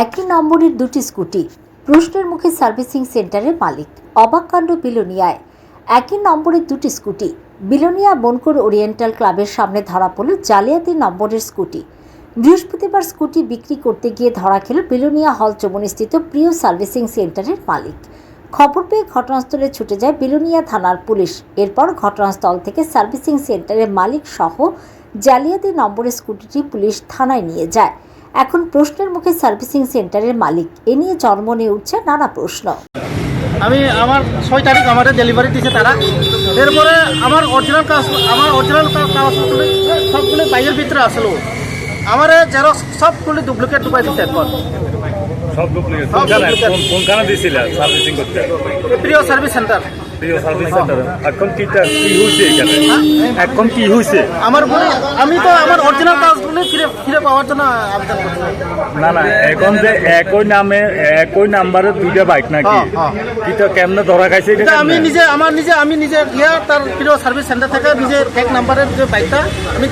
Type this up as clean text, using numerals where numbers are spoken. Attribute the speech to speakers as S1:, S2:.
S1: একই নম্বরের দুটি স্কুটি প্রশ্নের মুখে সার্ভিসিং সেন্টারের মালিক। অবাক কাণ্ড বিলোনিয়ায়। একই নম্বরের দুটি স্কুটি বিলোনিয়া বনকর ওরিয়েন্টাল ক্লাবের সামনে ধরা পড়ল জালিয়াতি নম্বরের স্কুটি। বৃহস্পতিবার স্কুটি বিক্রি করতে গিয়ে ধরা খেল বিলোনিয়া হল চৌমুহনীস্থিত প্রিয় সার্ভিসিং সেন্টারের মালিক। খবর পেয়ে ঘটনাস্থলে ছুটে যায় বিলোনিয়া থানার পুলিশ। এরপর ঘটনাস্থল থেকে সার্ভিসিং সেন্টারের মালিক সহ জালিয়াতি নম্বরের স্কুটিটি পুলিশ থানায় নিয়ে যায়। এখন প্রশ্নের মুখে সার্ভিসিং সেন্টারের মালিক। এ নিয়ে জন্ম নিয়ে উঠছে নানা প্রশ্ন।
S2: আমি আমার 6 তারিখ আমাদের ডেলিভারি দিয়েছে তারা। এরপরে আমার অরিজিনাল কাগজপত্র সবগুলো বাইরের ভিতরে আসলো। আমার জেরক্স সবগুলো ডুপ্লিকেট ঢুকাই দিচ্ছে। এরপর
S3: সব ডুপ্লিকেট কোনখানে দিয়েছিল সার্ভিসিং করতে?
S2: প্রিয় সার্ভিস সেন্টার।
S3: প্রিয় সার্ভিস সেন্টার। এখন কি হয়েছে এখানে? এখন কি হয়েছে?
S2: আমি তো আমার অরিজিনাল কাগজগুলো ফিরে পাওয়ার জন্য আবেদন করছি।
S3: না এখন যে একই নাম্বারে দুইটা বাইক নাকি এটা কেমনে ধরা খাইছে?
S2: আমি নিজে তার প্রিয় সার্ভিস সেন্টার থেকে নিজে এক নাম্বারের যে বাইকটা আমি